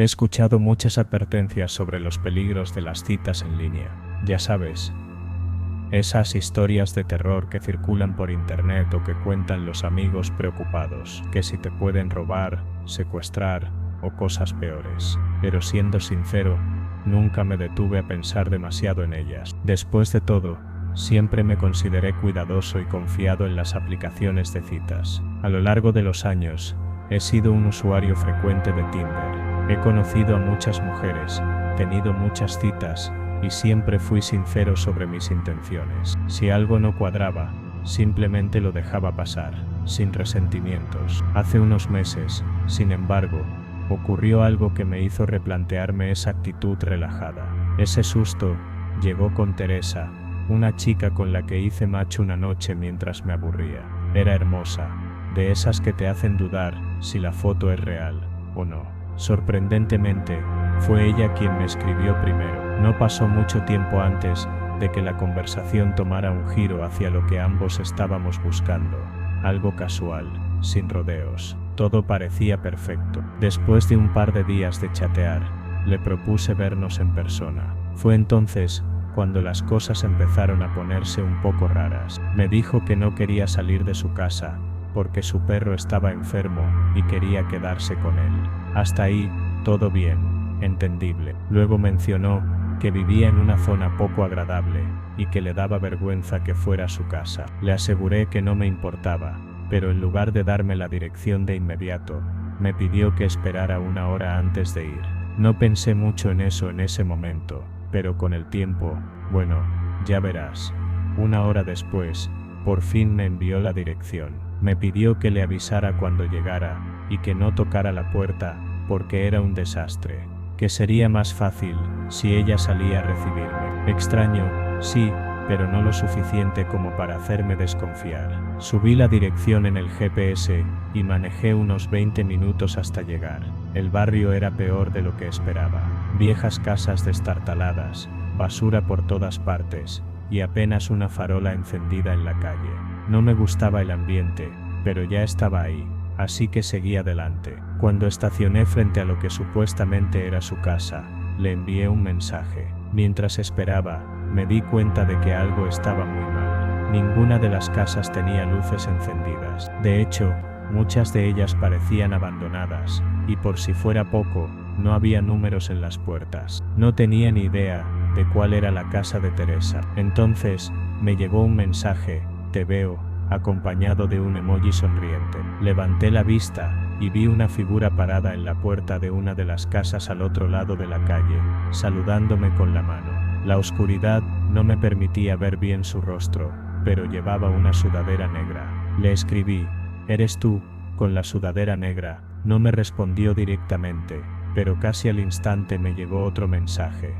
He escuchado muchas advertencias sobre los peligros de las citas en línea. Ya sabes, esas historias de terror que circulan por internet o que cuentan los amigos preocupados, que si te pueden robar, secuestrar o cosas peores. Pero siendo sincero, nunca me detuve a pensar demasiado en ellas. Después de todo, siempre me consideré cuidadoso y confiado en las aplicaciones de citas. A lo largo de los años, he sido un usuario frecuente de Tinder. He conocido a muchas mujeres, tenido muchas citas y siempre fui sincero sobre mis intenciones. Si algo no cuadraba, simplemente lo dejaba pasar, sin resentimientos. Hace unos meses, sin embargo, ocurrió algo que me hizo replantearme esa actitud relajada. Ese susto llegó con Teresa, una chica con la que hice match una noche mientras me aburría. Era hermosa, de esas que te hacen dudar si la foto es real o no. Sorprendentemente, fue ella quien me escribió primero. No pasó mucho tiempo antes de que la conversación tomara un giro hacia lo que ambos estábamos buscando, algo casual, sin rodeos. Todo parecía perfecto. Después de un par de días de chatear, le propuse vernos en persona. Fue entonces cuando las cosas empezaron a ponerse un poco raras. Me dijo que no quería salir de su casa, porque su perro estaba enfermo y quería quedarse con él. Hasta ahí, todo bien, entendible. Luego mencionó que vivía en una zona poco agradable y que le daba vergüenza que fuera a su casa. Le aseguré que no me importaba, pero en lugar de darme la dirección de inmediato, me pidió que esperara una hora antes de ir. No pensé mucho en eso en ese momento, pero con el tiempo, bueno, ya verás. Una hora después, por fin me envió la dirección. Me pidió que le avisara cuando llegara y que no tocara la puerta, porque era un desastre. Que sería más fácil si ella salía a recibirme. Extraño, sí, pero no lo suficiente como para hacerme desconfiar. Subí la dirección en el GPS y manejé unos 20 minutos hasta llegar. El barrio era peor de lo que esperaba. Viejas casas destartaladas, basura por todas partes y apenas una farola encendida en la calle. No me gustaba el ambiente, pero ya estaba ahí, así que seguí adelante. Cuando estacioné frente a lo que supuestamente era su casa, le envié un mensaje. Mientras esperaba, me di cuenta de que algo estaba muy mal. Ninguna de las casas tenía luces encendidas. De hecho, muchas de ellas parecían abandonadas, y por si fuera poco, no había números en las puertas. No tenía ni idea de cuál era la casa de Teresa. Entonces, me llegó un mensaje: "Te veo", acompañado de un emoji sonriente. Levanté la vista y vi una figura parada en la puerta de una de las casas al otro lado de la calle, saludándome con la mano. La oscuridad no me permitía ver bien su rostro, pero llevaba una sudadera negra. Le escribí: "¿Eres tú, con la sudadera negra?". No me respondió directamente, pero casi al instante me llegó otro mensaje: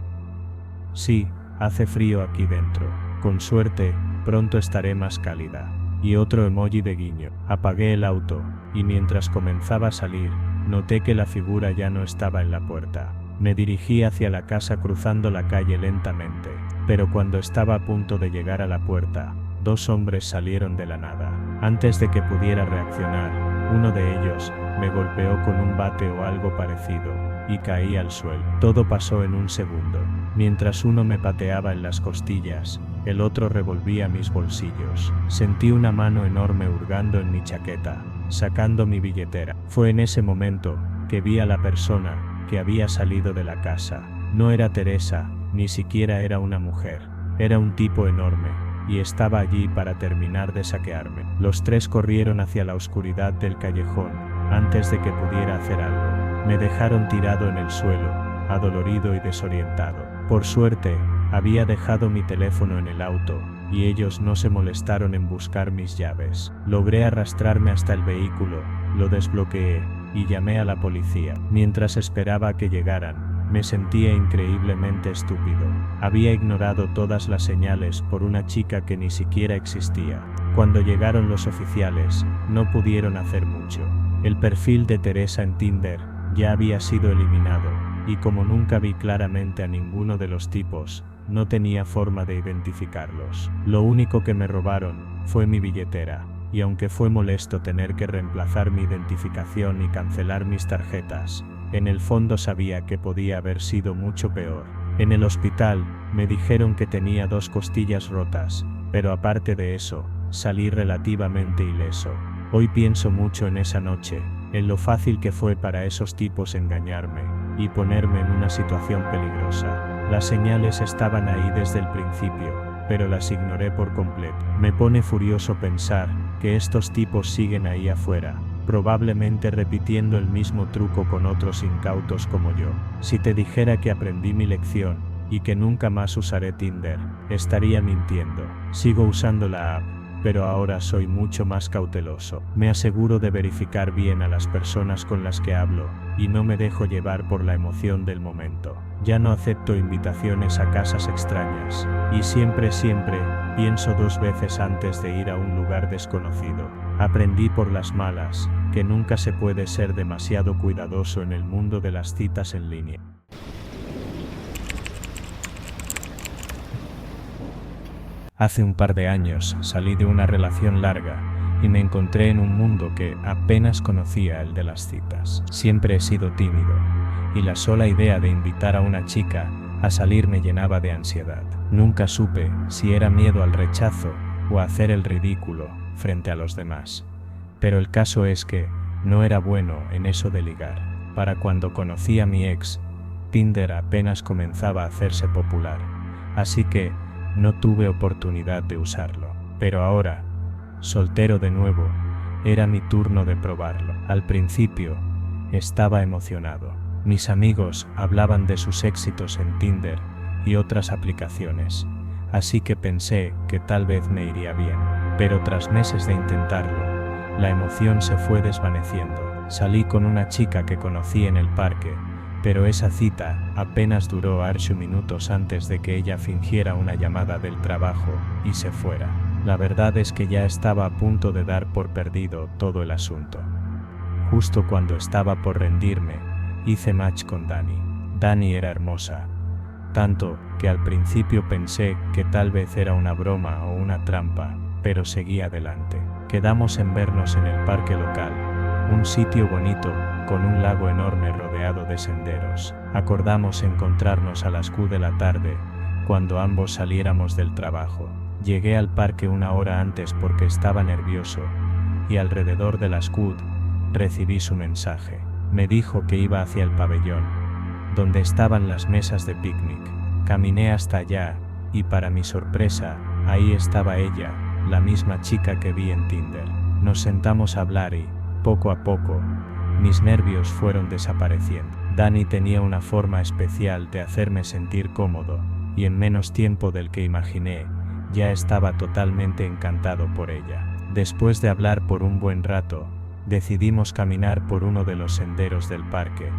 "Sí, hace frío aquí dentro. Con suerte, pronto estaré más cálida". Y otro emoji de guiño. Apagué el auto, y mientras comenzaba a salir, noté que la figura ya no estaba en la puerta. Me dirigí hacia la casa cruzando la calle lentamente, pero cuando estaba a punto de llegar a la puerta, dos hombres salieron de la nada. Antes de que pudiera reaccionar, uno de ellos me golpeó con un bate o algo parecido, y caí al suelo. Todo pasó en un segundo. Mientras uno me pateaba en las costillas, el otro revolvía mis bolsillos. Sentí una mano enorme hurgando en mi chaqueta, sacando mi billetera. Fue en ese momento que vi a la persona que había salido de la casa. No era Teresa, ni siquiera era una mujer. Era un tipo enorme, y estaba allí para terminar de saquearme. Los tres corrieron hacia la oscuridad del callejón, antes de que pudiera hacer algo. Me dejaron tirado en el suelo, adolorido y desorientado. Por suerte, había dejado mi teléfono en el auto, y ellos no se molestaron en buscar mis llaves. Logré arrastrarme hasta el vehículo, lo desbloqueé, y llamé a la policía. Mientras esperaba a que llegaran, me sentía increíblemente estúpido. Había ignorado todas las señales por una chica que ni siquiera existía. Cuando llegaron los oficiales, no pudieron hacer mucho. El perfil de Teresa en Tinder ya había sido eliminado, y como nunca vi claramente a ninguno de los tipos, no tenía forma de identificarlos. Lo único que me robaron fue mi billetera, y aunque fue molesto tener que reemplazar mi identificación y cancelar mis tarjetas, En el fondo sabía que podía haber sido mucho peor. En el hospital, me dijeron que tenía 2 costillas rotas, pero aparte de eso, salí relativamente ileso. Hoy pienso mucho en esa noche, en lo fácil que fue para esos tipos engañarme y ponerme en una situación peligrosa. Las señales estaban ahí desde el principio, pero las ignoré por completo. Me pone furioso pensar que estos tipos siguen ahí afuera, probablemente repitiendo el mismo truco con otros incautos como yo. Si te dijera que aprendí mi lección y que nunca más usaré Tinder, estaría mintiendo. Sigo usando la app, pero ahora soy mucho más cauteloso. Me aseguro de verificar bien a las personas con las que hablo y no me dejo llevar por la emoción del momento. Ya no acepto invitaciones a casas extrañas y siempre pienso 2 veces antes de ir a un lugar desconocido. Aprendí por las malas que nunca se puede ser demasiado cuidadoso en el mundo de las citas en línea. Hace un par de años salí de una relación larga y me encontré en un mundo que apenas conocía, el de las citas. Siempre he sido tímido y la sola idea de invitar a una chica a salir me llenaba de ansiedad. Nunca supe si era miedo al rechazo o a hacer el ridículo frente a los demás. Pero el caso es que no era bueno en eso de ligar. Para cuando conocí a mi ex, Tinder apenas comenzaba a hacerse popular, así que no tuve oportunidad de usarlo. Pero ahora, soltero de nuevo, era mi turno de probarlo. Al principio, estaba emocionado. Mis amigos hablaban de sus éxitos en Tinder y otras aplicaciones, así que pensé que tal vez me iría bien. Pero tras meses de intentarlo, la emoción se fue desvaneciendo. Salí con una chica que conocí en el parque, pero esa cita apenas duró 8 minutos antes de que ella fingiera una llamada del trabajo y se fuera. La verdad es que ya estaba a punto de dar por perdido todo el asunto. Justo cuando estaba por rendirme, hice match con Dani. Dani era hermosa, tanto que al principio pensé que tal vez era una broma o una trampa, pero seguí adelante. Quedamos en vernos en el parque local, un sitio bonito con un lago enorme rodeado de senderos. Acordamos encontrarnos a las 4 de la tarde, cuando ambos saliéramos del trabajo. Llegué al parque 1 hora antes porque estaba nervioso, y alrededor de las 4 recibí su mensaje. Me dijo que iba hacia el pabellón, donde estaban las mesas de picnic. Caminé hasta allá, y para mi sorpresa, ahí estaba ella, la misma chica que vi en Tinder. Nos sentamos a hablar y, poco a poco, mis nervios fueron desapareciendo. Dani tenía una forma especial de hacerme sentir cómodo, y en menos tiempo del que imaginé, ya estaba totalmente encantado por ella. Después de hablar por un buen rato, decidimos caminar por uno de los senderos del parque,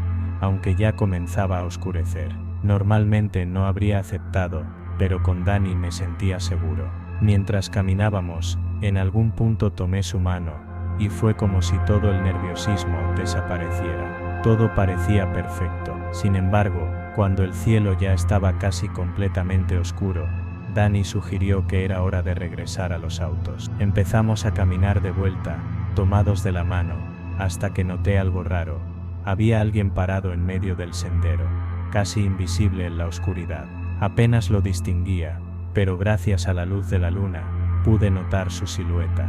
aunque ya comenzaba a oscurecer. Normalmente no habría aceptado, pero con Dani me sentía seguro. Mientras caminábamos, en algún punto tomé su mano, y fue como si todo el nerviosismo desapareciera. Todo parecía perfecto. Sin embargo, cuando el cielo ya estaba casi completamente oscuro, Dani sugirió que era hora de regresar a los autos. Empezamos a caminar de vuelta, tomados de la mano, hasta que noté algo raro. Había alguien parado en medio del sendero, casi invisible en la oscuridad. Apenas lo distinguía, pero gracias a la luz de la luna, pude notar su silueta.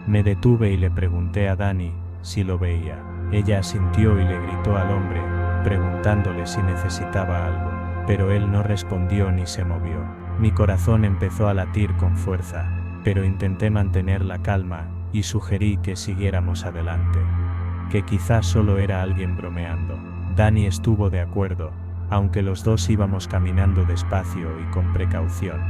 Me detuve y le pregunté a Dani si lo veía. Ella asintió y le gritó al hombre, preguntándole si necesitaba algo, pero él no respondió ni se movió. Mi corazón empezó a latir con fuerza, pero intenté mantener la calma y sugerí que siguiéramos adelante, que quizás solo era alguien bromeando. Dani estuvo de acuerdo, aunque los dos íbamos caminando despacio y con precaución.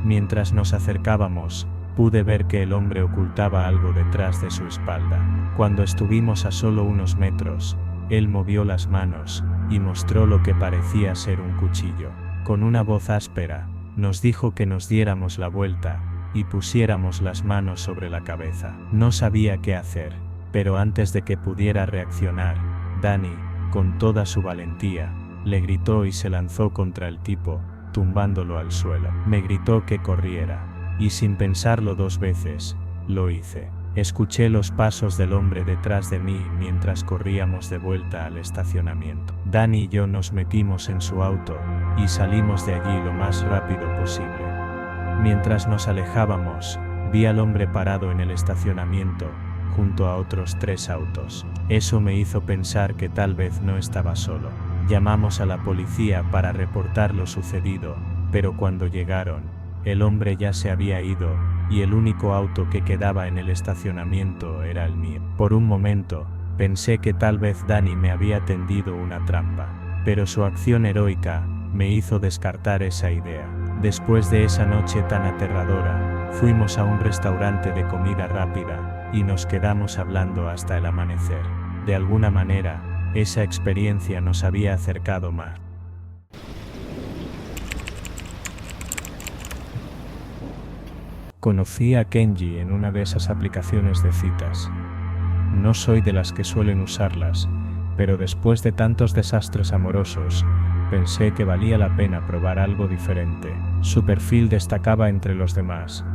Mientras nos acercábamos, pude ver que el hombre ocultaba algo detrás de su espalda. Cuando estuvimos a solo unos metros, él movió las manos y mostró lo que parecía ser un cuchillo. Con una voz áspera, nos dijo que nos diéramos la vuelta y pusiéramos las manos sobre la cabeza. No sabía qué hacer, pero antes de que pudiera reaccionar, Dani, con toda su valentía, le gritó y se lanzó contra el tipo, tumbándolo al suelo. Me gritó que corriera, y sin pensarlo 2 veces, lo hice. Escuché los pasos del hombre detrás de mí mientras corríamos de vuelta al estacionamiento. Danny y yo nos metimos en su auto y salimos de allí lo más rápido posible. Mientras nos alejábamos, vi al hombre parado en el estacionamiento, junto a otros 3 autos. Eso me hizo pensar que tal vez no estaba solo. Llamamos a la policía para reportar lo sucedido, pero cuando llegaron, el hombre ya se había ido, y el único auto que quedaba en el estacionamiento era el mío. Por un momento, pensé que tal vez Danny me había tendido una trampa, pero su acción heroica me hizo descartar esa idea. Después de esa noche tan aterradora, fuimos a un restaurante de comida rápida, y nos quedamos hablando hasta el amanecer. De alguna manera, esa experiencia nos había acercado más. Conocí a Kenji en una de esas aplicaciones de citas. No soy de las que suelen usarlas, pero después de tantos desastres amorosos, pensé que valía la pena probar algo diferente. Su perfil destacaba entre los demás.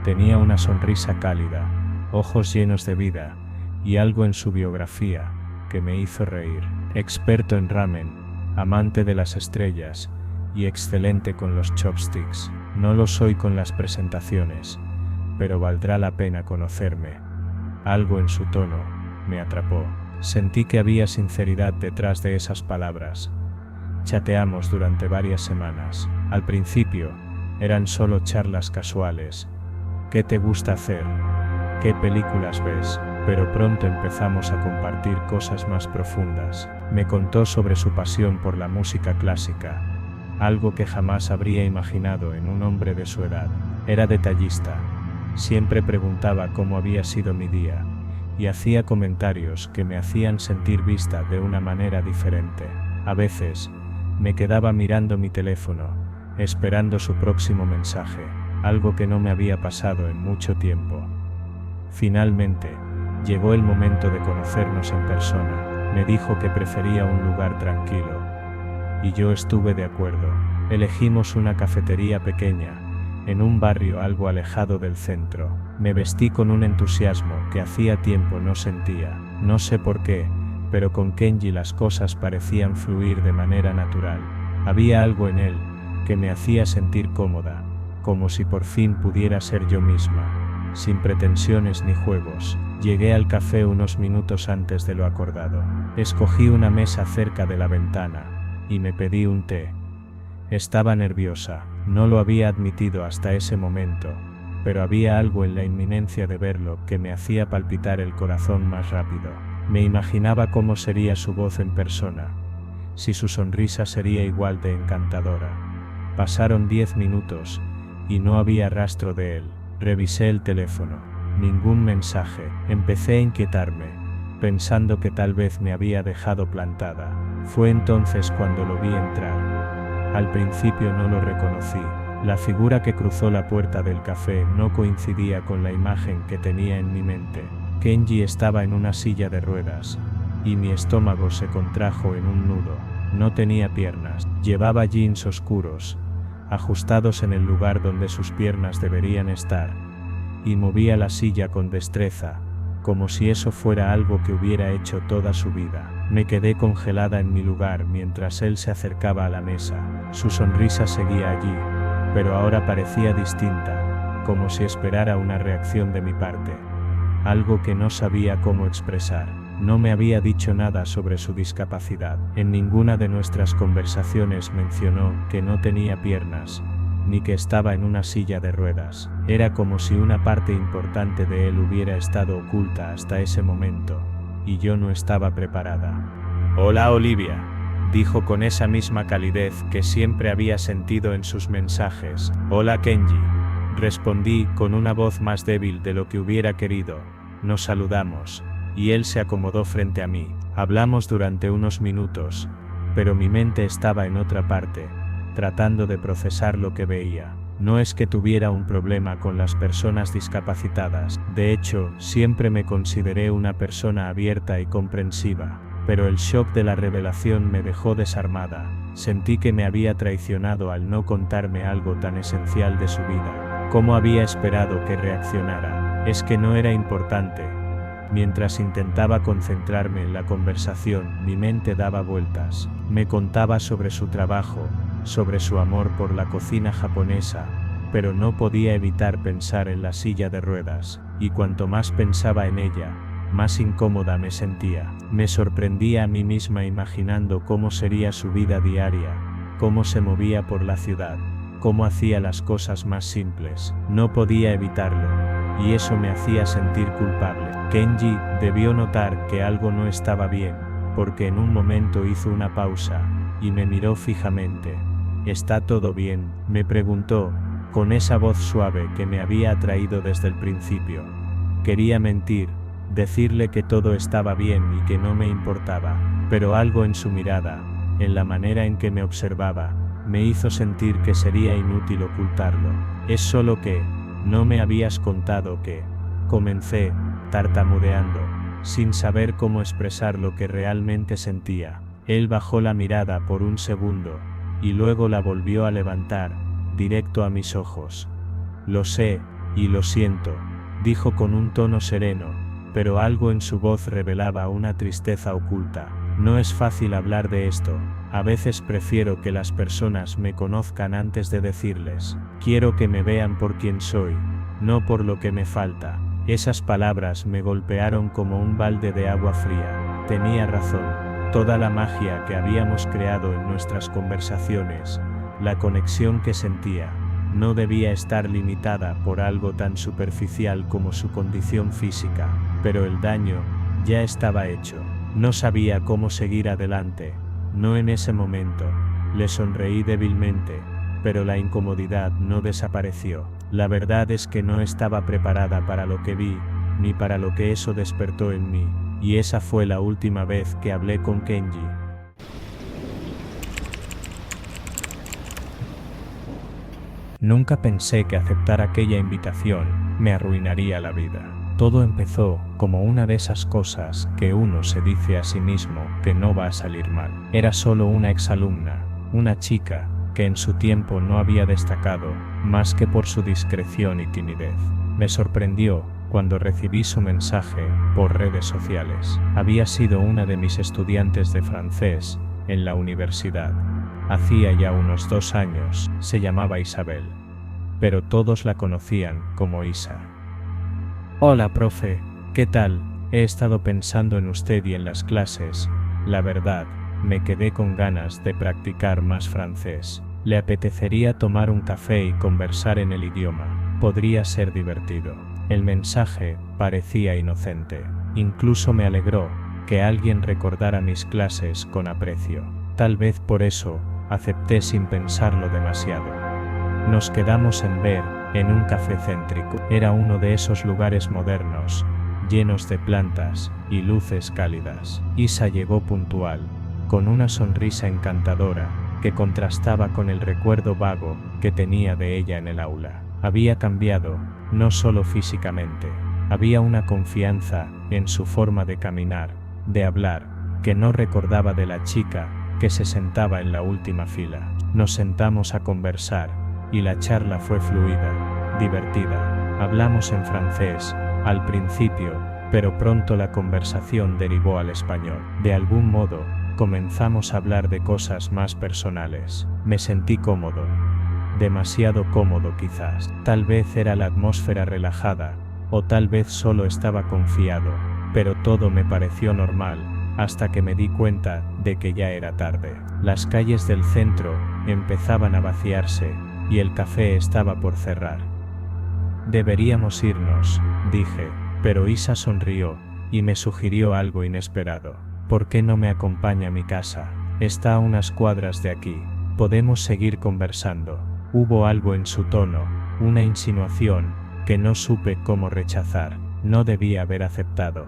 Tenía una sonrisa cálida, ojos llenos de vida, y algo en su biografía que me hizo reír. Experto en ramen, amante de las estrellas, y excelente con los chopsticks. No lo soy con las presentaciones, pero valdrá la pena conocerme. Algo en su tono me atrapó. Sentí que había sinceridad detrás de esas palabras. Chateamos durante varias semanas. Al principio, eran solo charlas casuales. ¿Qué te gusta hacer? ¿Qué películas ves? Pero pronto empezamos a compartir cosas más profundas. Me contó sobre su pasión por la música clásica, algo que jamás habría imaginado en un hombre de su edad. Era detallista. Siempre preguntaba cómo había sido mi día, y hacía comentarios que me hacían sentir vista de una manera diferente. A veces, me quedaba mirando mi teléfono, esperando su próximo mensaje, algo que no me había pasado en mucho tiempo. Finalmente, llegó el momento de conocernos en persona. Me dijo que prefería un lugar tranquilo, y yo estuve de acuerdo. Elegimos una cafetería pequeña, en un barrio algo alejado del centro. Me vestí con un entusiasmo que hacía tiempo no sentía. No sé por qué, pero con Kenji las cosas parecían fluir de manera natural. Había algo en él que me hacía sentir cómoda, como si por fin pudiera ser yo misma, sin pretensiones ni juegos. Llegué al café unos minutos antes de lo acordado. Escogí una mesa cerca de la ventana y me pedí un té. Estaba nerviosa, no lo había admitido hasta ese momento, pero había algo en la inminencia de verlo que me hacía palpitar el corazón más rápido. Me imaginaba cómo sería su voz en persona, si su sonrisa sería igual de encantadora. Pasaron 10 minutos y no había rastro de él. Revisé el teléfono. Ningún mensaje. Empecé a inquietarme, pensando que tal vez me había dejado plantada. Fue entonces cuando lo vi entrar. Al principio no lo reconocí. La figura que cruzó la puerta del café no coincidía con la imagen que tenía en mi mente. Kenji estaba en una silla de ruedas, y mi estómago se contrajo en un nudo. No tenía piernas. Llevaba jeans oscuros, ajustados en el lugar donde sus piernas deberían estar, y movía la silla con destreza, como si eso fuera algo que hubiera hecho toda su vida. Me quedé congelada en mi lugar mientras él se acercaba a la mesa. Su sonrisa seguía allí, pero ahora parecía distinta, como si esperara una reacción de mi parte, algo que no sabía cómo expresar. No me había dicho nada sobre su discapacidad. En ninguna de nuestras conversaciones mencionó que no tenía piernas, ni que estaba en una silla de ruedas. Era como si una parte importante de él hubiera estado oculta hasta ese momento, y yo no estaba preparada. «Hola, Olivia», dijo con esa misma calidez que siempre había sentido en sus mensajes. «Hola, Kenji», respondí con una voz más débil de lo que hubiera querido. Nos saludamos, y él se acomodó frente a mí. Hablamos durante unos minutos, pero mi mente estaba en otra parte, tratando de procesar lo que veía. No es que tuviera un problema con las personas discapacitadas. De hecho, siempre me consideré una persona abierta y comprensiva. Pero el shock de la revelación me dejó desarmada. Sentí que me había traicionado al no contarme algo tan esencial de su vida. ¿Cómo había esperado que reaccionara? Es que no era importante. Mientras intentaba concentrarme en la conversación, mi mente daba vueltas. Me contaba sobre su trabajo, sobre su amor por la cocina japonesa, pero no podía evitar pensar en la silla de ruedas, y cuanto más pensaba en ella, más incómoda me sentía. Me sorprendía a mí misma imaginando cómo sería su vida diaria, cómo se movía por la ciudad, cómo hacía las cosas más simples. No podía evitarlo, y eso me hacía sentir culpable. Kenji debió notar que algo no estaba bien, porque en un momento hizo una pausa, y me miró fijamente. ¿Está todo bien?, me preguntó, con esa voz suave que me había atraído desde el principio. Quería mentir, decirle que todo estaba bien y que no me importaba, pero algo en su mirada, en la manera en que me observaba, me hizo sentir que sería inútil ocultarlo. Es solo que, no me habías contado que, comencé, tartamudeando, sin saber cómo expresar lo que realmente sentía. Él bajó la mirada por un segundo, y luego la volvió a levantar, directo a mis ojos. Lo sé, y lo siento, dijo con un tono sereno, pero algo en su voz revelaba una tristeza oculta. No es fácil hablar de esto, a veces prefiero que las personas me conozcan antes de decirles. Quiero que me vean por quien soy, no por lo que me falta. Esas palabras me golpearon como un balde de agua fría. Tenía razón, toda la magia que habíamos creado en nuestras conversaciones, la conexión que sentía, no debía estar limitada por algo tan superficial como su condición física, pero el daño ya estaba hecho. No sabía cómo seguir adelante, no en ese momento. Le sonreí débilmente, pero la incomodidad no desapareció. La verdad es que no estaba preparada para lo que vi, ni para lo que eso despertó en mí, y esa fue la última vez que hablé con Kenji. Nunca pensé que aceptar aquella invitación me arruinaría la vida. Todo empezó como una de esas cosas que uno se dice a sí mismo que no va a salir mal. Era solo una exalumna, una chica que en su tiempo no había destacado más que por su discreción y timidez. Me sorprendió cuando recibí su mensaje por redes sociales. Había sido una de mis estudiantes de francés en la universidad. Hacía ya unos 2 años, se llamaba Isabel, pero todos la conocían como Isa. Hola, profe, ¿qué tal? He estado pensando en usted y en las clases. La verdad, me quedé con ganas de practicar más francés. ¿Le apetecería tomar un café y conversar en el idioma? Podría ser divertido. El mensaje parecía inocente. Incluso me alegró que alguien recordara mis clases con aprecio. Tal vez por eso acepté sin pensarlo demasiado. Nos quedamos en ver en un café céntrico. Era uno de esos lugares modernos, llenos de plantas y luces cálidas. Isa llegó puntual, con una sonrisa encantadora que contrastaba con el recuerdo vago que tenía de ella en el aula. Había cambiado, no solo físicamente, había una confianza en su forma de caminar, de hablar, que no recordaba de la chica que se sentaba en la última fila. Nos sentamos a conversar, y la charla fue fluida, divertida. Hablamos en francés, al principio, pero pronto la conversación derivó al español. De algún modo, comenzamos a hablar de cosas más personales. Me sentí cómodo. Demasiado cómodo quizás. Tal vez era la atmósfera relajada, o tal vez solo estaba confiado, pero todo me pareció normal, hasta que me di cuenta de que ya era tarde. Las calles del centro empezaban a vaciarse, y el café estaba por cerrar. Deberíamos irnos, dije, pero Isa sonrió, y me sugirió algo inesperado. ¿Por qué no me acompaña a mi casa? Está a unas cuadras de aquí. Podemos seguir conversando. Hubo algo en su tono, una insinuación, que no supe cómo rechazar. No debía haber aceptado.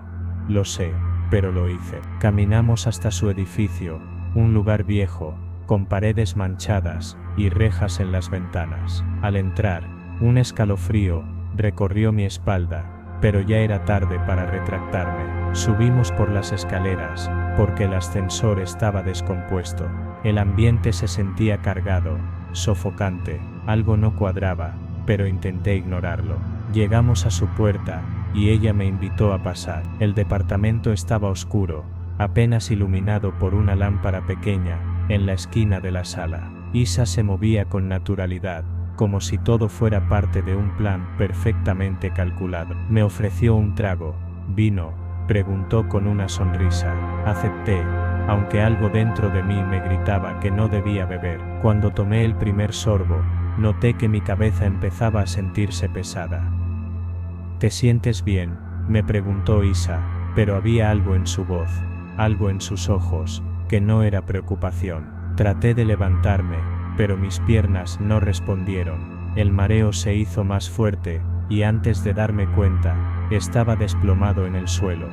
Lo sé, pero lo hice. Caminamos hasta su edificio, un lugar viejo, con paredes manchadas y rejas en las ventanas. Al entrar, un escalofrío recorrió mi espalda, pero ya era tarde para retractarme. Subimos por las escaleras, porque el ascensor estaba descompuesto. El ambiente se sentía cargado, sofocante, algo no cuadraba, pero intenté ignorarlo. Llegamos a su puerta, y ella me invitó a pasar. El departamento estaba oscuro, apenas iluminado por una lámpara pequeña, en la esquina de la sala. Isa se movía con naturalidad, como si todo fuera parte de un plan perfectamente calculado. Me ofreció un trago. ¿Vino?, preguntó con una sonrisa. Acepté, aunque algo dentro de mí me gritaba que no debía beber. Cuando tomé el primer sorbo, noté que mi cabeza empezaba a sentirse pesada. ¿Te sientes bien?, me preguntó Isa, pero había algo en su voz, algo en sus ojos, que no era preocupación. Traté de levantarme, pero mis piernas no respondieron. El mareo se hizo más fuerte, y antes de darme cuenta, estaba desplomado en el suelo.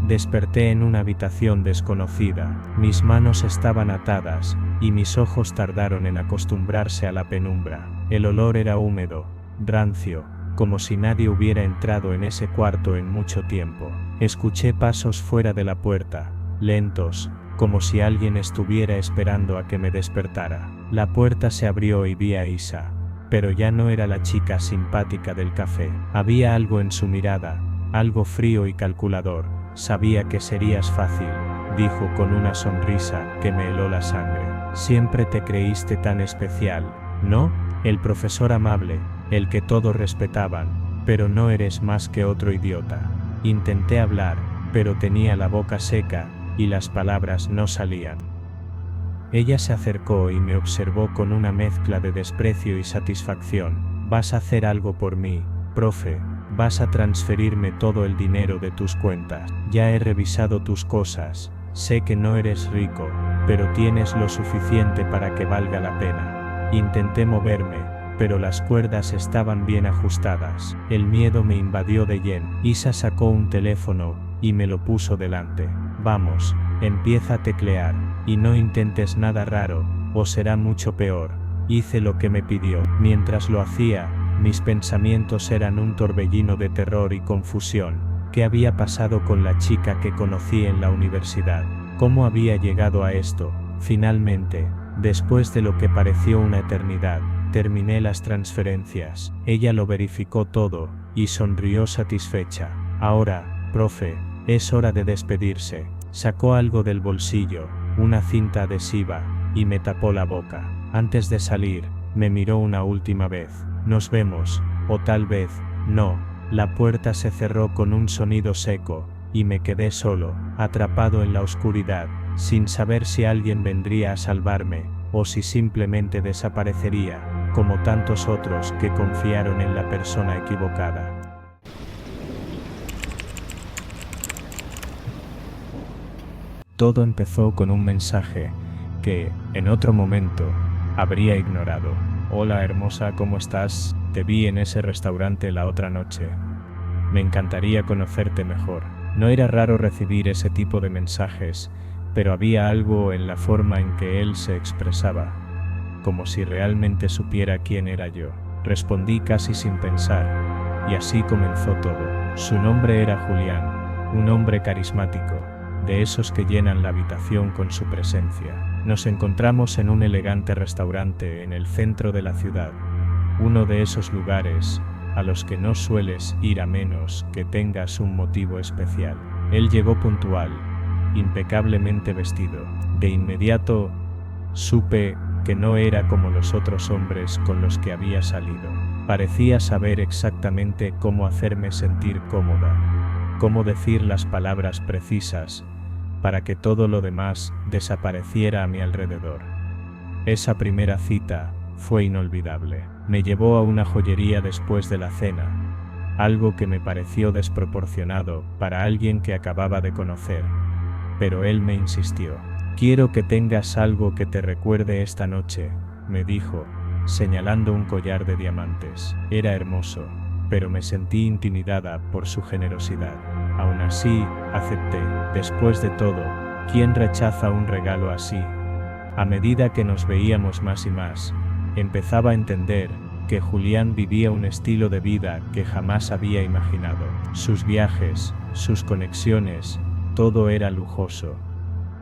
Desperté en una habitación desconocida, mis manos estaban atadas, y mis ojos tardaron en acostumbrarse a la penumbra. El olor era húmedo, rancio, como si nadie hubiera entrado en ese cuarto en mucho tiempo. Escuché pasos fuera de la puerta, lentos, como si alguien estuviera esperando a que me despertara. La puerta se abrió y vi a Isa, pero ya no era la chica simpática del café. Había algo en su mirada, algo frío y calculador. Sabía que serías fácil, dijo con una sonrisa que me heló la sangre. Siempre te creíste tan especial, ¿no? El profesor amable, el que todos respetaban, pero no eres más que otro idiota. Intenté hablar, pero tenía la boca seca, y las palabras no salían. Ella se acercó y me observó con una mezcla de desprecio y satisfacción. ¿Vas a hacer algo por mí, profe? ¿Vas a transferirme todo el dinero de tus cuentas? Ya he revisado tus cosas, sé que no eres rico, pero tienes lo suficiente para que valga la pena. Intenté moverme, pero las cuerdas estaban bien ajustadas. El miedo me invadió de lleno. Isa sacó un teléfono, y me lo puso delante. Vamos, empieza a teclear, y no intentes nada raro, o será mucho peor. Hice lo que me pidió. Mientras lo hacía, mis pensamientos eran un torbellino de terror y confusión. ¿Qué había pasado con la chica que conocí en la universidad? ¿Cómo había llegado a esto? Finalmente, después de lo que pareció una eternidad, terminé las transferencias. Ella lo verificó todo, y sonrió satisfecha. Ahora, profe, es hora de despedirse. Sacó algo del bolsillo, una cinta adhesiva, y me tapó la boca. Antes de salir, me miró una última vez. Nos vemos, o tal vez, no. La puerta se cerró con un sonido seco, y me quedé solo, atrapado en la oscuridad, sin saber si alguien vendría a salvarme, o si simplemente desaparecería, como tantos otros que confiaron en la persona equivocada. Todo empezó con un mensaje que, en otro momento, habría ignorado. Hola hermosa, ¿cómo estás? Te vi en ese restaurante la otra noche. Me encantaría conocerte mejor. No era raro recibir ese tipo de mensajes, pero había algo en la forma en que él se expresaba, como si realmente supiera quién era yo. Respondí casi sin pensar, y así comenzó todo. Su nombre era Julián, un hombre carismático, de esos que llenan la habitación con su presencia. Nos encontramos en un elegante restaurante en el centro de la ciudad, uno de esos lugares a los que no sueles ir a menos que tengas un motivo especial. Él llegó puntual, impecablemente vestido. De inmediato, supe que no era como los otros hombres con los que había salido. Parecía saber exactamente cómo hacerme sentir cómoda, cómo decir las palabras precisas, para que todo lo demás desapareciera a mi alrededor. Esa primera cita fue inolvidable. Me llevó a una joyería después de la cena, algo que me pareció desproporcionado para alguien que acababa de conocer, pero él me insistió. Quiero que tengas algo que te recuerde esta noche, me dijo, señalando un collar de diamantes. Era hermoso, pero me sentí intimidada por su generosidad. Aún así, acepté. Después de todo, ¿quién rechaza un regalo así? A medida que nos veíamos más y más, empezaba a entender que Julián vivía un estilo de vida que jamás había imaginado. Sus viajes, sus conexiones, todo era lujoso,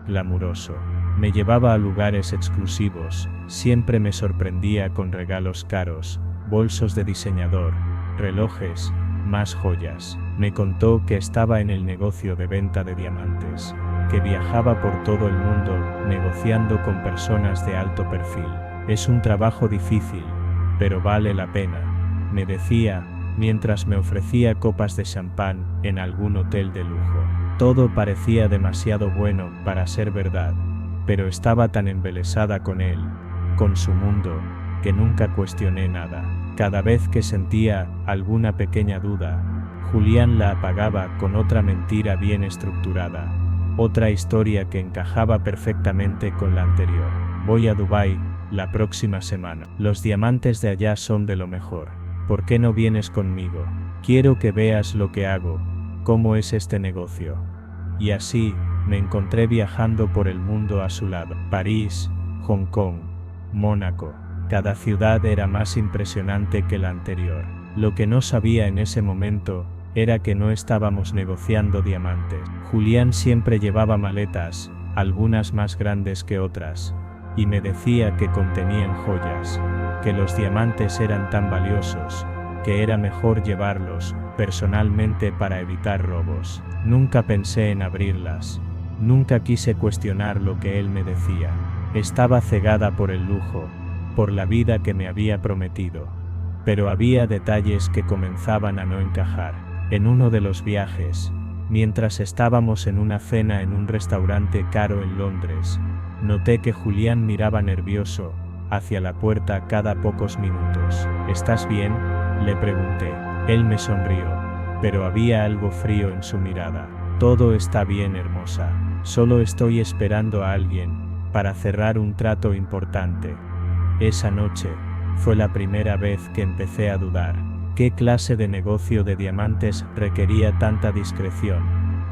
glamuroso. Me llevaba a lugares exclusivos, siempre me sorprendía con regalos caros, bolsos de diseñador, relojes, más joyas. Me contó que estaba en el negocio de venta de diamantes, que viajaba por todo el mundo negociando con personas de alto perfil. Es un trabajo difícil, pero vale la pena, me decía, mientras me ofrecía copas de champán en algún hotel de lujo. Todo parecía demasiado bueno para ser verdad, pero estaba tan embelesada con él, con su mundo, que nunca cuestioné nada. Cada vez que sentía alguna pequeña duda, Julián la apagaba con otra mentira bien estructurada, otra historia que encajaba perfectamente con la anterior. Voy a Dubái la próxima semana. Los diamantes de allá son de lo mejor. ¿Por qué no vienes conmigo? Quiero que veas lo que hago, cómo es este negocio. Y así, me encontré viajando por el mundo a su lado. París, Hong Kong, Mónaco. Cada ciudad era más impresionante que la anterior. Lo que no sabía en ese momento era que no estábamos negociando diamantes. Julián siempre llevaba maletas, algunas más grandes que otras, y me decía que contenían joyas, que los diamantes eran tan valiosos, que era mejor llevarlos personalmente para evitar robos. Nunca pensé en abrirlas, nunca quise cuestionar lo que él me decía. Estaba cegada por el lujo, por la vida que me había prometido. Pero había detalles que comenzaban a no encajar. En uno de los viajes, mientras estábamos en una cena en un restaurante caro en Londres, noté que Julián miraba nervioso hacia la puerta cada pocos minutos. ¿Estás bien?, le pregunté. Él me sonrió, pero había algo frío en su mirada. Todo está bien, hermosa. Solo estoy esperando a alguien para cerrar un trato importante. Esa noche fue la primera vez que empecé a dudar. ¿Qué clase de negocio de diamantes requería tanta discreción,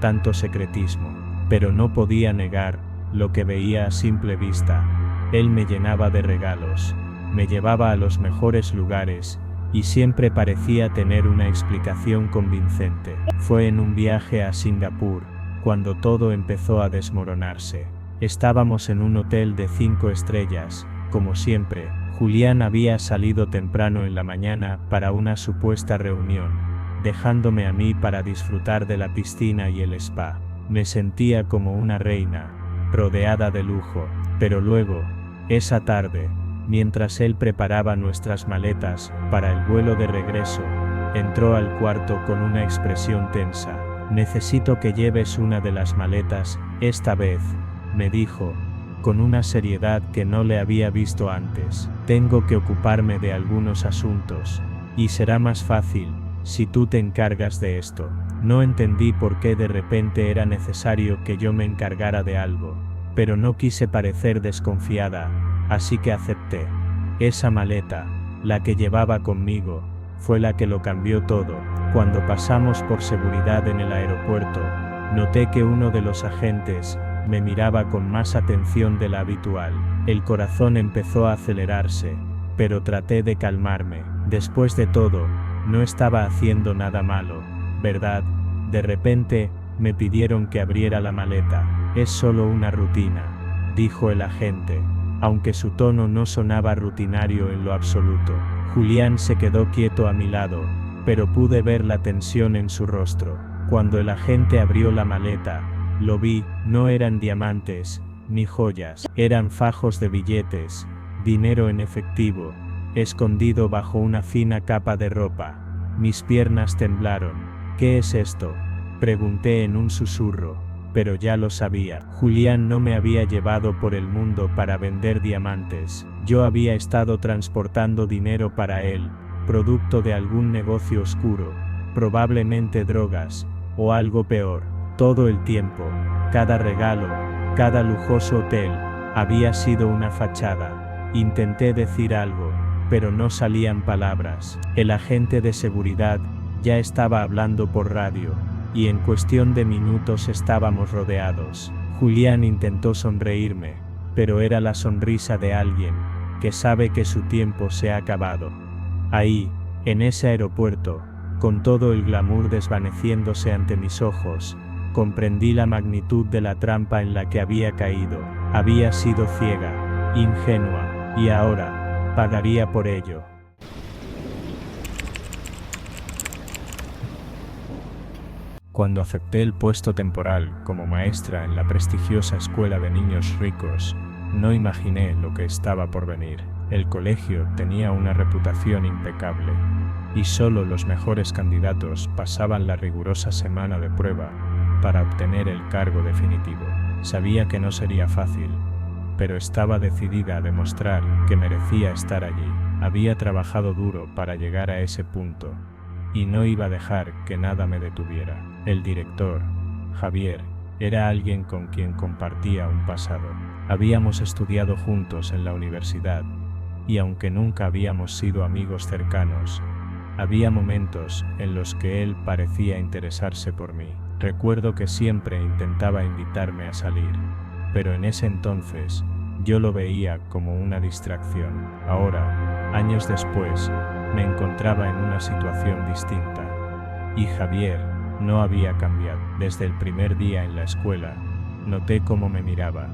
tanto secretismo? Pero no podía negar lo que veía a simple vista. Él me llenaba de regalos, me llevaba a los mejores lugares, y siempre parecía tener una explicación convincente. Fue en un viaje a Singapur, cuando todo empezó a desmoronarse. Estábamos en un hotel de 5 estrellas, como siempre. Julián había salido temprano en la mañana para una supuesta reunión, dejándome a mí para disfrutar de la piscina y el spa. Me sentía como una reina, rodeada de lujo, pero luego, esa tarde, mientras él preparaba nuestras maletas para el vuelo de regreso, entró al cuarto con una expresión tensa. Necesito que lleves una de las maletas, esta vez, me dijo, con una seriedad que no le había visto antes. Tengo que ocuparme de algunos asuntos, y será más fácil si tú te encargas de esto. No entendí por qué de repente era necesario que yo me encargara de algo, pero no quise parecer desconfiada, así que acepté. Esa maleta, la que llevaba conmigo, fue la que lo cambió todo. Cuando pasamos por seguridad en el aeropuerto, noté que uno de los agentes me miraba con más atención de la habitual. El corazón empezó a acelerarse, pero traté de calmarme. Después de todo, no estaba haciendo nada malo, ¿verdad? De repente, me pidieron que abriera la maleta. Es solo una rutina, dijo el agente, aunque su tono no sonaba rutinario en lo absoluto. Julián se quedó quieto a mi lado, pero pude ver la tensión en su rostro. Cuando el agente abrió la maleta, lo vi. No eran diamantes, ni joyas, eran fajos de billetes, dinero en efectivo, escondido bajo una fina capa de ropa. Mis piernas temblaron. ¿Qué es esto?, pregunté en un susurro, pero ya lo sabía. Julián no me había llevado por el mundo para vender diamantes. Yo había estado transportando dinero para él, producto de algún negocio oscuro, probablemente drogas, o algo peor. Todo el tiempo, cada regalo, cada lujoso hotel, había sido una fachada. Intenté decir algo, pero no salían palabras. El agente de seguridad ya estaba hablando por radio, y en cuestión de minutos estábamos rodeados. Julián intentó sonreírme, pero era la sonrisa de alguien que sabe que su tiempo se ha acabado. Ahí, en ese aeropuerto, con todo el glamour desvaneciéndose ante mis ojos, comprendí la magnitud de la trampa en la que había caído. Había sido ciega, ingenua, y ahora pagaría por ello. Cuando acepté el puesto temporal como maestra en la prestigiosa escuela de niños ricos, no imaginé lo que estaba por venir. El colegio tenía una reputación impecable, y solo los mejores candidatos pasaban la rigurosa semana de prueba para obtener el cargo definitivo. Sabía que no sería fácil, pero estaba decidida a demostrar que merecía estar allí. Había trabajado duro para llegar a ese punto, y no iba a dejar que nada me detuviera. El director, Javier, era alguien con quien compartía un pasado. Habíamos estudiado juntos en la universidad, y aunque nunca habíamos sido amigos cercanos, había momentos en los que él parecía interesarse por mí. Recuerdo que siempre intentaba invitarme a salir, pero en ese entonces yo lo veía como una distracción. Ahora, años después, me encontraba en una situación distinta, y Javier no había cambiado. Desde el primer día en la escuela, noté cómo me miraba,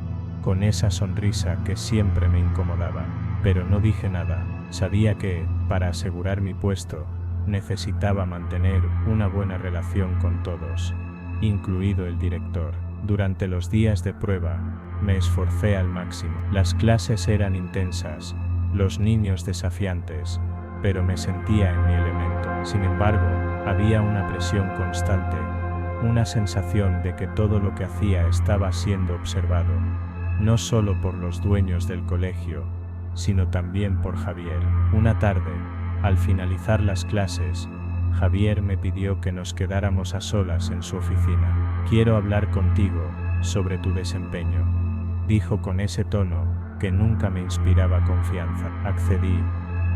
con esa sonrisa que siempre me incomodaba, pero no dije nada. Sabía que, para asegurar mi puesto, necesitaba mantener una buena relación con todos, incluido el director. Durante los días de prueba, me esforcé al máximo. Las clases eran intensas, los niños desafiantes, pero me sentía en mi elemento. Sin embargo, había una presión constante, una sensación de que todo lo que hacía estaba siendo observado, no solo por los dueños del colegio, sino también por Javier. Una tarde, al finalizar las clases, Javier me pidió que nos quedáramos a solas en su oficina. «Quiero hablar contigo sobre tu desempeño», dijo con ese tono que nunca me inspiraba confianza. Accedí,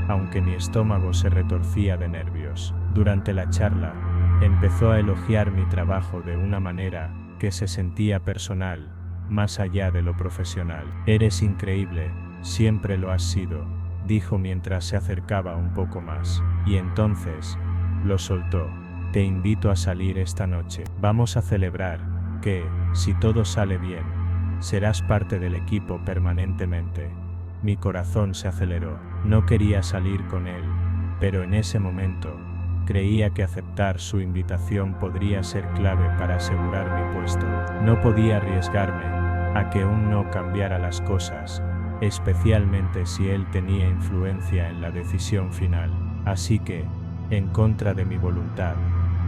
aunque mi estómago se retorcía de nervios. Durante la charla, empezó a elogiar mi trabajo de una manera que se sentía personal, más allá de lo profesional. «Eres increíble, siempre lo has sido», dijo mientras se acercaba un poco más. Y entonces, lo soltó. «Te invito a salir esta noche. Vamos a celebrar que, si todo sale bien, serás parte del equipo permanentemente». Mi corazón se aceleró. No quería salir con él, pero en ese momento, creía que aceptar su invitación podría ser clave para asegurar mi puesto. No podía arriesgarme a que un no cambiara las cosas, especialmente si él tenía influencia en la decisión final. Así que, en contra de mi voluntad,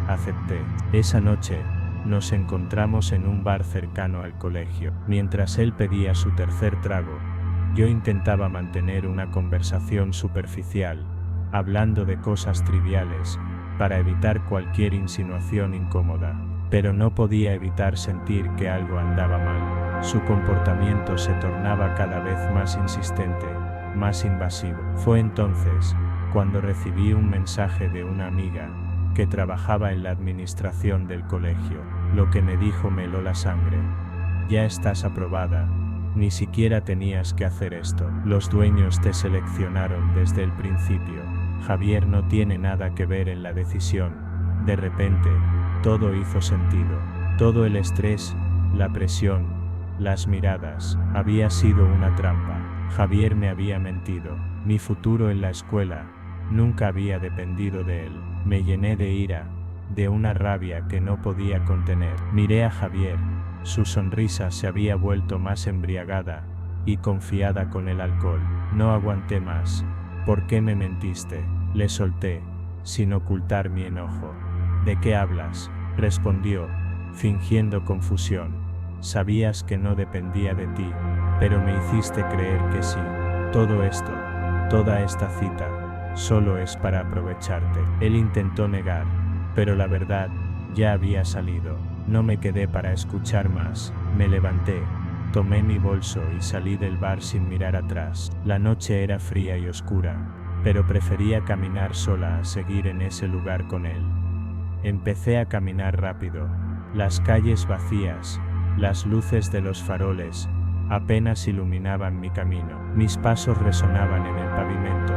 acepté. Esa noche, nos encontramos en un bar cercano al colegio. Mientras él pedía su tercer trago, yo intentaba mantener una conversación superficial, hablando de cosas triviales, para evitar cualquier insinuación incómoda. Pero no podía evitar sentir que algo andaba mal. Su comportamiento se tornaba cada vez más insistente, más invasivo. Fue entonces cuando recibí un mensaje de una amiga que trabajaba en la administración del colegio. Lo que me dijo me heló la sangre. «Ya estás aprobada. Ni siquiera tenías que hacer esto. Los dueños te seleccionaron desde el principio. Javier no tiene nada que ver en la decisión». De repente, todo hizo sentido. Todo el estrés, la presión, las miradas, había sido una trampa. Javier me había mentido. Mi futuro en la escuela nunca había dependido de él. Me llené de ira, de una rabia que no podía contener. Miré a Javier. Su sonrisa se había vuelto más embriagada y confiada con el alcohol. No aguanté más. «¿Por qué me mentiste?», le solté, sin ocultar mi enojo. «¿De qué hablas?», respondió, fingiendo confusión. «Sabías que no dependía de ti, pero me hiciste creer que sí. Todo esto, toda esta cita, solo es para aprovecharte». Él intentó negar, pero la verdad ya había salido. No me quedé para escuchar más. Me levanté, tomé mi bolso y salí del bar sin mirar atrás. La noche era fría y oscura, pero prefería caminar sola a seguir en ese lugar con él. Empecé a caminar rápido. Las calles vacías, las luces de los faroles, apenas iluminaban mi camino. Mis pasos resonaban en el pavimento,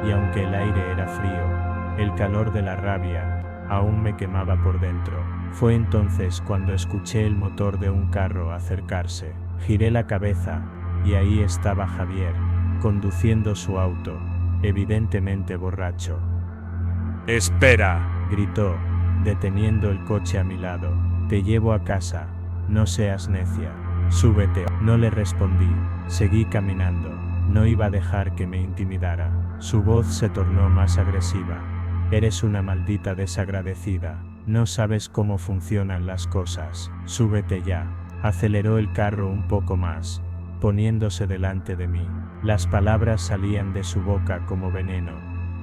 y aunque el aire era frío, el calor de la rabia aún me quemaba por dentro. Fue entonces cuando escuché el motor de un carro acercarse. Giré la cabeza, y ahí estaba Javier, conduciendo su auto, evidentemente borracho. «¡Espera!», gritó, deteniendo el coche a mi lado. Te llevo a casa, no seas necia. Súbete. No le respondí. Seguí caminando. No iba a dejar que me intimidara. Su voz se tornó más agresiva. Eres una maldita desagradecida. No sabes cómo funcionan las cosas. Súbete ya. Aceleró el carro un poco más, poniéndose delante de mí. Las palabras salían de su boca como veneno,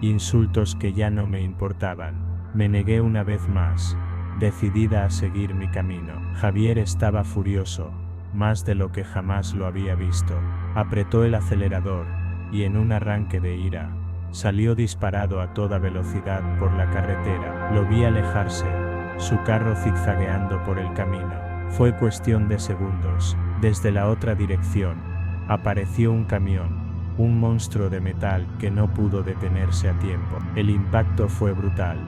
insultos que ya no me importaban. Me negué una vez más, decidida a seguir mi camino. Javier estaba furioso, más de lo que jamás lo había visto. Apretó el acelerador, y en un arranque de ira, salió disparado a toda velocidad por la carretera. Lo vi alejarse, su carro zigzagueando por el camino. Fue cuestión de segundos. Desde la otra dirección, apareció un camión, un monstruo de metal que no pudo detenerse a tiempo. El impacto fue brutal,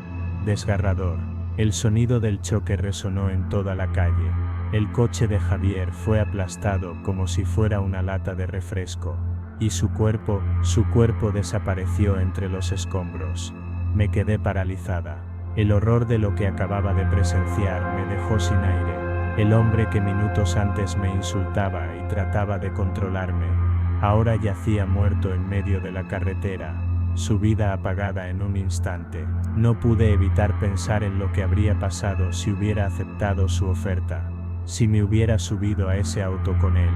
desgarrador. El sonido del choque resonó en toda la calle. El coche de Javier fue aplastado como si fuera una lata de refresco, y su cuerpo desapareció entre los escombros. Me quedé paralizada. El horror de lo que acababa de presenciar me dejó sin aire. El hombre que minutos antes me insultaba y trataba de controlarme, ahora yacía muerto en medio de la carretera, su vida apagada en un instante. No pude evitar pensar en lo que habría pasado si hubiera aceptado su oferta. Si me hubiera subido a ese auto con él,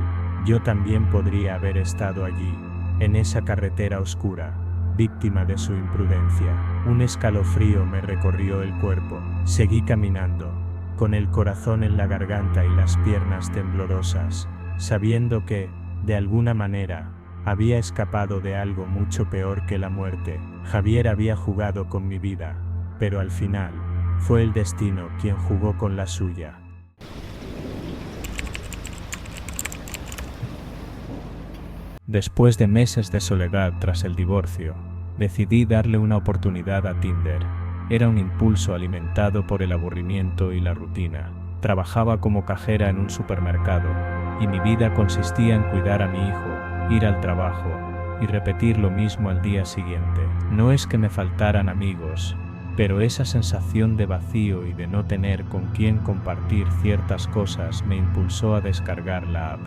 yo también podría haber estado allí, en esa carretera oscura, víctima de su imprudencia. Un escalofrío me recorrió el cuerpo. Seguí caminando, con el corazón en la garganta y las piernas temblorosas, sabiendo que, de alguna manera, había escapado de algo mucho peor que la muerte. Javier había jugado con mi vida, pero al final, fue el destino quien jugó con la suya. Después de meses de soledad tras el divorcio, decidí darle una oportunidad a Tinder. Era un impulso alimentado por el aburrimiento y la rutina. Trabajaba como cajera en un supermercado, y mi vida consistía en cuidar a mi hijo, ir al trabajo, y repetir lo mismo al día siguiente. No es que me faltaran amigos, pero esa sensación de vacío y de no tener con quién compartir ciertas cosas me impulsó a descargar la app.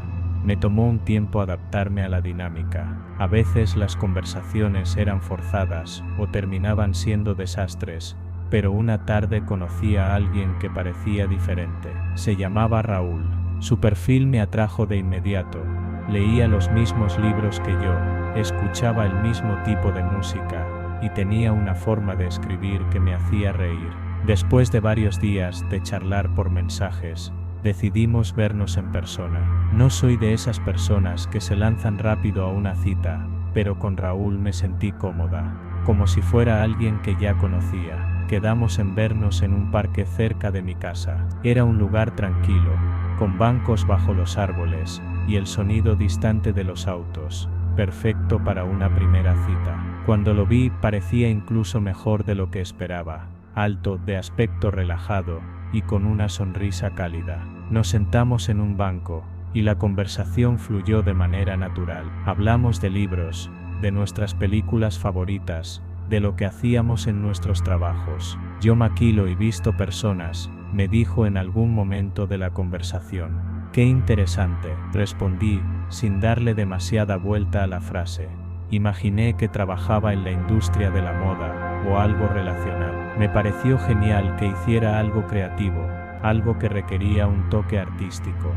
Me tomó un tiempo adaptarme a la dinámica. A veces las conversaciones eran forzadas o terminaban siendo desastres, pero una tarde conocí a alguien que parecía diferente. Se llamaba Raúl. Su perfil me atrajo de inmediato. Leía los mismos libros que yo, escuchaba el mismo tipo de música y tenía una forma de escribir que me hacía reír. Después de varios días de charlar por mensajes, decidimos vernos en persona. No soy de esas personas que se lanzan rápido a una cita, pero con Raúl me sentí cómoda, como si fuera alguien que ya conocía. Quedamos en vernos en un parque cerca de mi casa. Era un lugar tranquilo, con bancos bajo los árboles, y el sonido distante de los autos, perfecto para una primera cita. Cuando lo vi, parecía incluso mejor de lo que esperaba, alto, de aspecto relajado, y con una sonrisa cálida. Nos sentamos en un banco, y la conversación fluyó de manera natural. Hablamos de libros, de nuestras películas favoritas, de lo que hacíamos en nuestros trabajos. Yo maquilo y visto personas, me dijo en algún momento de la conversación. Qué interesante, respondí, sin darle demasiada vuelta a la frase. Imaginé que trabajaba en la industria de la moda, o algo relacionado. Me pareció genial que hiciera algo creativo, algo que requería un toque artístico.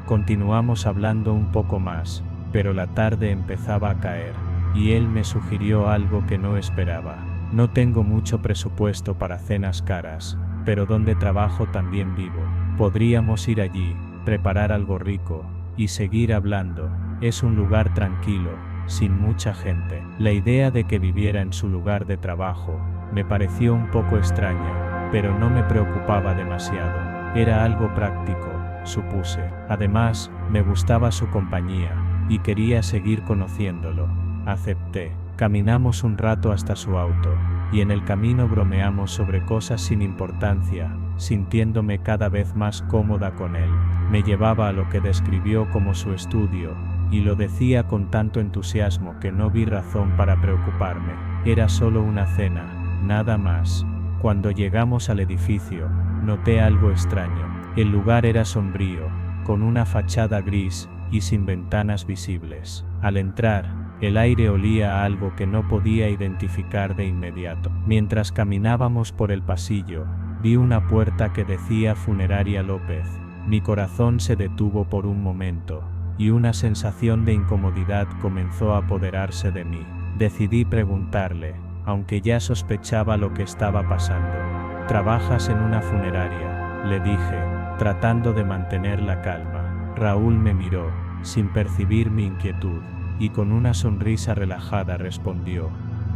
Continuamos hablando un poco más, pero la tarde empezaba a caer, y él me sugirió algo que no esperaba. No tengo mucho presupuesto para cenas caras, pero donde trabajo también vivo. Podríamos ir allí, preparar algo rico, y seguir hablando. Es un lugar tranquilo, sin mucha gente. La idea de que viviera en su lugar de trabajo me pareció un poco extraña, pero no me preocupaba demasiado. Era algo práctico, supuse. Además, me gustaba su compañía, y quería seguir conociéndolo. Acepté. Caminamos un rato hasta su auto, y en el camino bromeamos sobre cosas sin importancia, sintiéndome cada vez más cómoda con él. Me llevaba a lo que describió como su estudio, y lo decía con tanto entusiasmo que no vi razón para preocuparme. Era solo una cena, nada más. Cuando llegamos al edificio, noté algo extraño. El lugar era sombrío, con una fachada gris y sin ventanas visibles. Al entrar, el aire olía a algo que no podía identificar de inmediato. Mientras caminábamos por el pasillo, vi una puerta que decía Funeraria López. Mi corazón se detuvo por un momento, y una sensación de incomodidad comenzó a apoderarse de mí. Decidí preguntarle, aunque ya sospechaba lo que estaba pasando. ¿Trabajas en una funeraria?, le dije, tratando de mantener la calma. Raúl me miró, sin percibir mi inquietud, y con una sonrisa relajada respondió: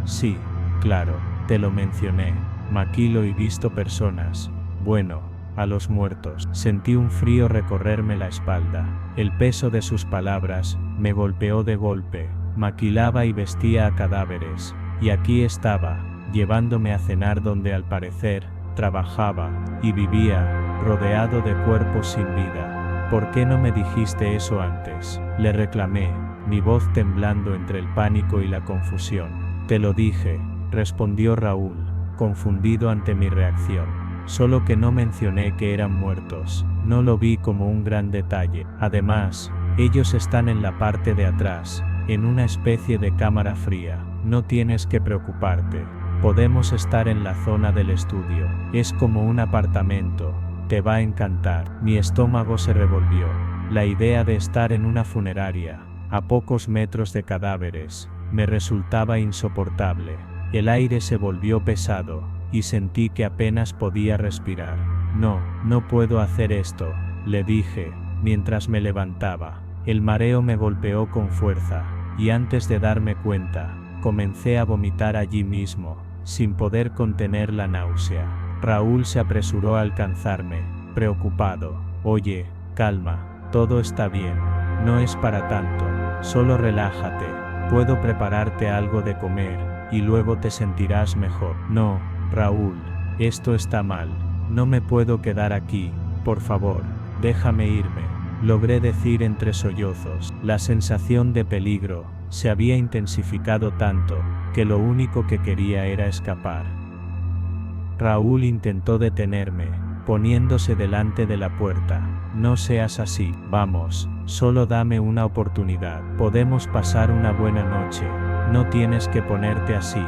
sí, claro, te lo mencioné, maquilo y visto personas, bueno, a los muertos. Sentí un frío recorrerme la espalda. El peso de sus palabras me golpeó de golpe. Maquilaba y vestía a cadáveres, y aquí estaba, llevándome a cenar donde al parecer trabajaba y vivía, rodeado de cuerpos sin vida. ¿Por qué no me dijiste eso antes?, le reclamé, mi voz temblando entre el pánico y la confusión. Te lo dije, respondió Raúl, confundido ante mi reacción. Solo que no mencioné que eran muertos. No lo vi como un gran detalle. Además, ellos están en la parte de atrás, en una especie de cámara fría. No tienes que preocuparte. Podemos estar en la zona del estudio. Es como un apartamento. Te va a encantar. Mi estómago se revolvió. La idea de estar en una funeraria, a pocos metros de cadáveres, me resultaba insoportable. El aire se volvió pesado, y sentí que apenas podía respirar. No puedo hacer esto, le dije, mientras me levantaba. El mareo me golpeó con fuerza, y antes de darme cuenta, comencé a vomitar allí mismo, sin poder contener la náusea. Raúl se apresuró a alcanzarme, preocupado. Oye, calma, todo está bien, no es para tanto, solo relájate, puedo prepararte algo de comer, y luego te sentirás mejor. No, Raúl, esto está mal, no me puedo quedar aquí, por favor, déjame irme, logré decir entre sollozos. La sensación de peligro se había intensificado tanto, que lo único que quería era escapar. Raúl intentó detenerme, poniéndose delante de la puerta. No seas así, vamos, solo dame una oportunidad, podemos pasar una buena noche, no tienes que ponerte así.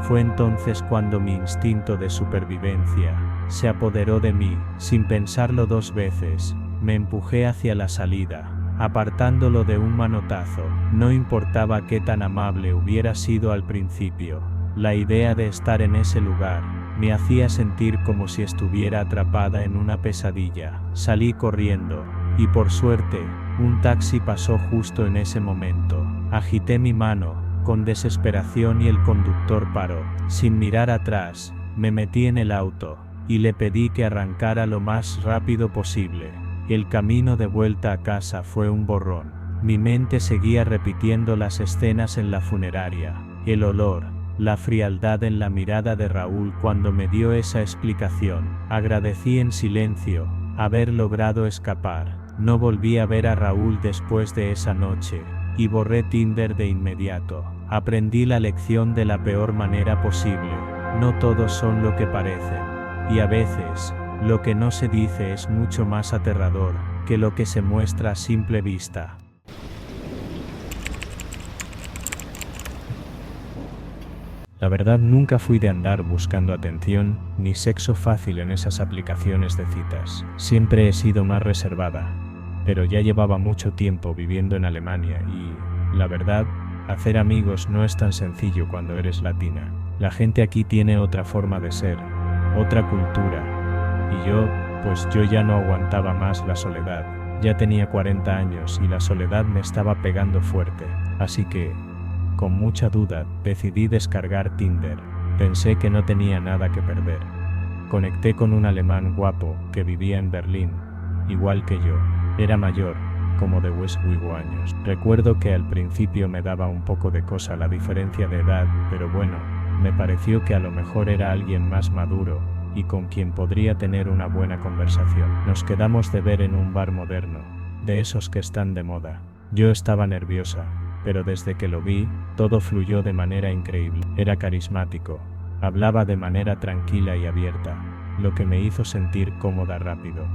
Fue entonces cuando mi instinto de supervivencia se apoderó de mí. Sin pensarlo dos veces, me empujé hacia la salida, apartándolo de un manotazo. No importaba qué tan amable hubiera sido al principio, la idea de estar en ese lugar me hacía sentir como si estuviera atrapada en una pesadilla. Salí corriendo, y por suerte, un taxi pasó justo en ese momento. Agité mi mano con desesperación y el conductor paró. Sin mirar atrás, me metí en el auto, y le pedí que arrancara lo más rápido posible. El camino de vuelta a casa fue un borrón. Mi mente seguía repitiendo las escenas en la funeraria, el olor, la frialdad en la mirada de Raúl cuando me dio esa explicación. Agradecí en silencio haber logrado escapar. No volví a ver a Raúl después de esa noche, y borré Tinder de inmediato. Aprendí la lección de la peor manera posible. No todos son lo que parecen, y a veces, lo que no se dice es mucho más aterrador que lo que se muestra a simple vista. La verdad, nunca fui de andar buscando atención ni sexo fácil en esas aplicaciones de citas. Siempre he sido más reservada, pero ya llevaba mucho tiempo viviendo en Alemania y, la verdad, hacer amigos no es tan sencillo cuando eres latina. La gente aquí tiene otra forma de ser, otra cultura, y yo ya no aguantaba más la soledad. Ya tenía 40 años y la soledad me estaba pegando fuerte, así que, con mucha duda, decidí descargar Tinder. Pensé que no tenía nada que perder. Conecté con un alemán guapo que vivía en Berlín, igual que yo. Era mayor, como de 25 años. Recuerdo que al principio me daba un poco de cosa la diferencia de edad, pero bueno, me pareció que a lo mejor era alguien más maduro y con quien podría tener una buena conversación. Nos quedamos de ver en un bar moderno, de esos que están de moda. Yo estaba nerviosa, pero desde que lo vi, todo fluyó de manera increíble. Era carismático, Hablaba de manera tranquila y abierta, lo que me hizo sentir cómoda rápido.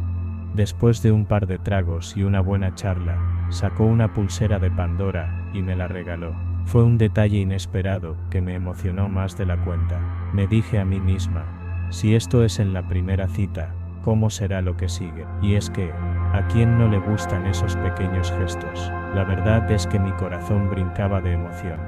Después de un par de tragos y una buena charla, sacó una pulsera de Pandora y me la regaló. Fue un detalle inesperado que me emocionó más de la cuenta. Me dije a mí misma, si esto es en la primera cita, ¿cómo será lo que sigue? Y es que, ¿a quién no le gustan esos pequeños gestos? La verdad es que mi corazón brincaba de emoción.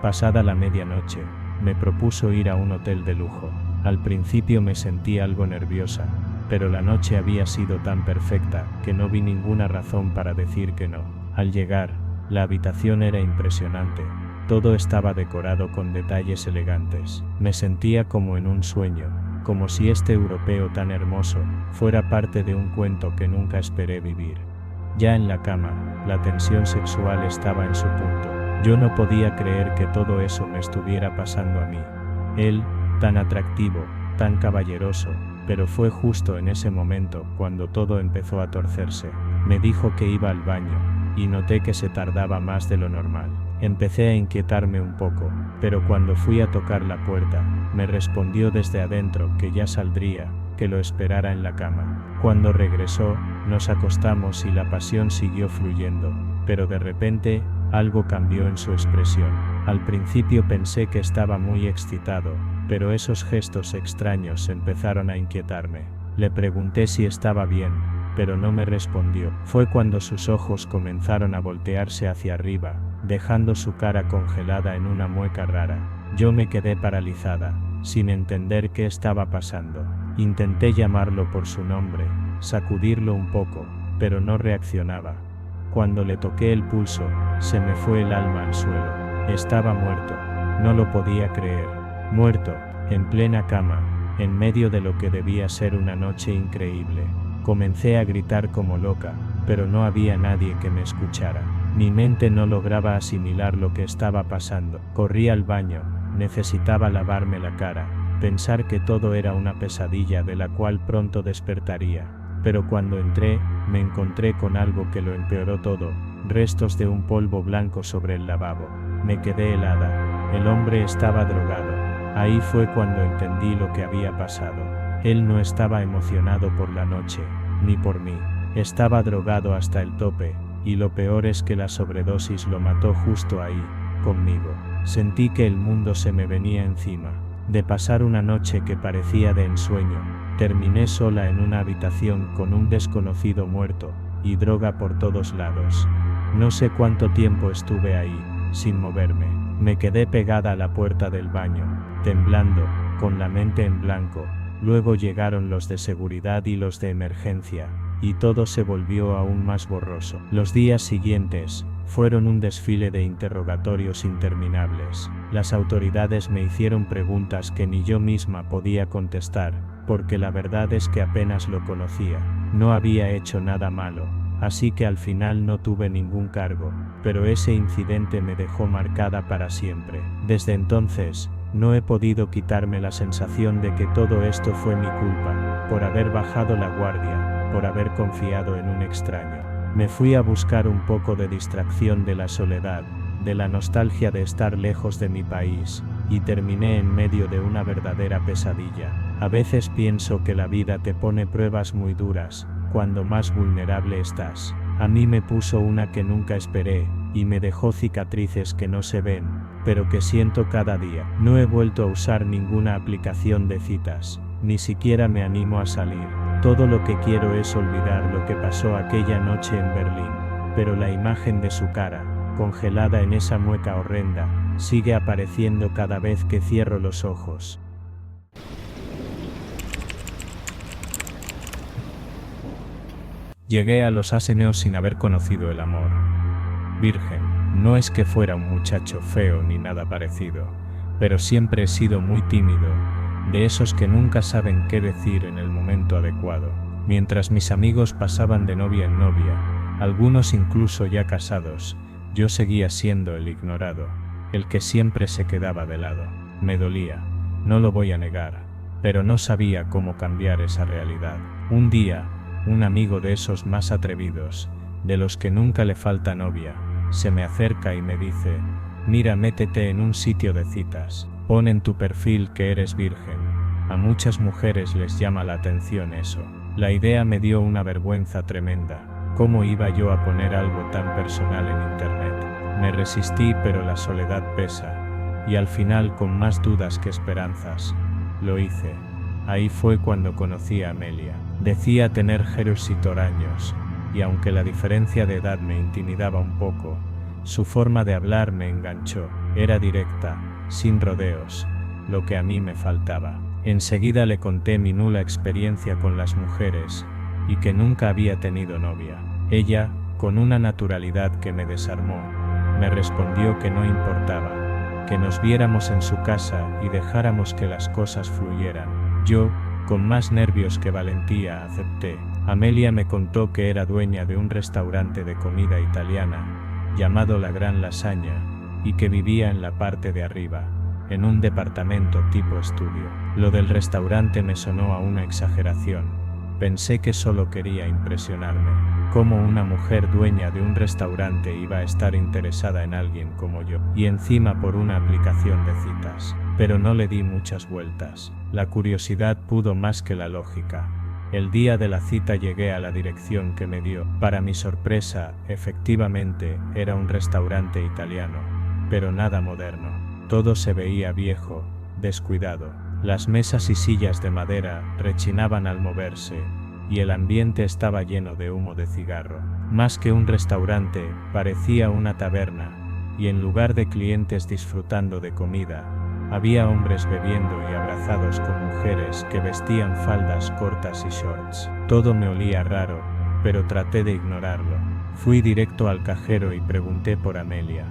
Pasada la medianoche, me propuso ir a un hotel de lujo. Al principio me sentí algo nerviosa, pero la noche había sido tan perfecta que no vi ninguna razón para decir que no. Al llegar, la habitación era impresionante. Todo estaba decorado con detalles elegantes. Me sentía como en un sueño, como si este europeo tan hermoso fuera parte de un cuento que nunca esperé vivir. Ya en la cama, la tensión sexual estaba en su punto. Yo no podía creer que todo eso me estuviera pasando a mí. Él, tan atractivo, tan caballeroso, pero fue justo en ese momento cuando todo empezó a torcerse. Me dijo que iba al baño, y noté que se tardaba más de lo normal. Empecé a inquietarme un poco, pero cuando fui a tocar la puerta, me respondió desde adentro que ya saldría, que lo esperara en la cama. Cuando regresó, nos acostamos y la pasión siguió fluyendo, pero de repente, algo cambió en su expresión. Al principio pensé que estaba muy excitado, pero esos gestos extraños empezaron a inquietarme. Le pregunté si estaba bien, pero no me respondió. Fue cuando sus ojos comenzaron a voltearse hacia arriba, dejando su cara congelada en una mueca rara. Yo me quedé paralizada, sin entender qué estaba pasando. Intenté llamarlo por su nombre, sacudirlo un poco, pero no reaccionaba. Cuando le toqué el pulso, se me fue el alma al suelo. Estaba muerto. No lo podía creer. Muerto, en plena cama, en medio de lo que debía ser una noche increíble. Comencé a gritar como loca, pero no había nadie que me escuchara. Mi mente no lograba asimilar lo que estaba pasando. Corrí al baño, necesitaba lavarme la cara, pensar que todo era una pesadilla de la cual pronto despertaría. Pero cuando entré, me encontré con algo que lo empeoró todo, restos de un polvo blanco sobre el lavabo. Me quedé helada. El hombre estaba drogado. Ahí fue cuando entendí lo que había pasado. Él no estaba emocionado por la noche, ni por mí. Estaba drogado hasta el tope, y lo peor es que la sobredosis lo mató justo ahí, conmigo. Sentí que el mundo se me venía encima. De pasar una noche que parecía de ensueño, terminé sola en una habitación con un desconocido muerto, y droga por todos lados. No sé cuánto tiempo estuve ahí, sin moverme. Me quedé pegada a la puerta del baño, temblando, con la mente en blanco. Luego llegaron los de seguridad y los de emergencia, y todo se volvió aún más borroso. Los días siguientes fueron un desfile de interrogatorios interminables. Las autoridades me hicieron preguntas que ni yo misma podía contestar, porque la verdad es que apenas lo conocía. No había hecho nada malo, así que al final no tuve ningún cargo, pero ese incidente me dejó marcada para siempre. Desde entonces, no he podido quitarme la sensación de que todo esto fue mi culpa, por haber bajado la guardia, por haber confiado en un extraño. Me fui a buscar un poco de distracción de la soledad, de la nostalgia de estar lejos de mi país, y terminé en medio de una verdadera pesadilla. A veces pienso que la vida te pone pruebas muy duras, cuando más vulnerable estás. A mí me puso una que nunca esperé, y me dejó cicatrices que no se ven, pero que siento cada día. No he vuelto a usar ninguna aplicación de citas, ni siquiera me animo a salir. Todo lo que quiero es olvidar lo que pasó aquella noche en Berlín, pero la imagen de su cara, congelada en esa mueca horrenda, sigue apareciendo cada vez que cierro los ojos. Llegué a los Aseneos sin haber conocido el amor. Virgen, no es que fuera un muchacho feo ni nada parecido, pero siempre he sido muy tímido, de esos que nunca saben qué decir en el momento adecuado. Mientras mis amigos pasaban de novia en novia, algunos incluso ya casados, yo seguía siendo el ignorado, el que siempre se quedaba de lado. Me dolía, no lo voy a negar, pero no sabía cómo cambiar esa realidad. Un día, un amigo de esos más atrevidos, de los que nunca le falta novia, se me acerca y me dice: mira, métete en un sitio de citas. Pon en tu perfil que eres virgen. A muchas mujeres les llama la atención eso. La idea me dio una vergüenza tremenda. ¿Cómo iba yo a poner algo tan personal en internet? Me resistí, pero la soledad pesa. Y al final, con más dudas que esperanzas, lo hice. Ahí fue cuando conocí a Amelia. Decía tener 0 años, y aunque la diferencia de edad me intimidaba un poco, su forma de hablar me enganchó. Era directa, sin rodeos, lo que a mí me faltaba. Enseguida le conté mi nula experiencia con las mujeres, y que nunca había tenido novia. Ella, con una naturalidad que me desarmó, me respondió que no importaba, que nos viéramos en su casa y dejáramos que las cosas fluyeran. Yo, con más nervios que valentía, acepté. Amelia me contó que era dueña de un restaurante de comida italiana, llamado La Gran Lasaña, y que vivía en la parte de arriba, en un departamento tipo estudio. Lo del restaurante me sonó a una exageración. Pensé que solo quería impresionarme. ¿Cómo una mujer dueña de un restaurante iba a estar interesada en alguien como yo? Y encima por una aplicación de citas. Pero no le di muchas vueltas. La curiosidad pudo más que la lógica. El día de la cita llegué a la dirección que me dio. Para mi sorpresa, efectivamente, era un restaurante italiano, pero nada moderno. Todo se veía viejo, descuidado. Las mesas y sillas de madera rechinaban al moverse, y el ambiente estaba lleno de humo de cigarro. Más que un restaurante, parecía una taberna, y en lugar de clientes disfrutando de comida, había hombres bebiendo y abrazados con mujeres que vestían faldas cortas y shorts. Todo me olía raro, pero traté de ignorarlo. Fui directo al cajero y pregunté por Amelia.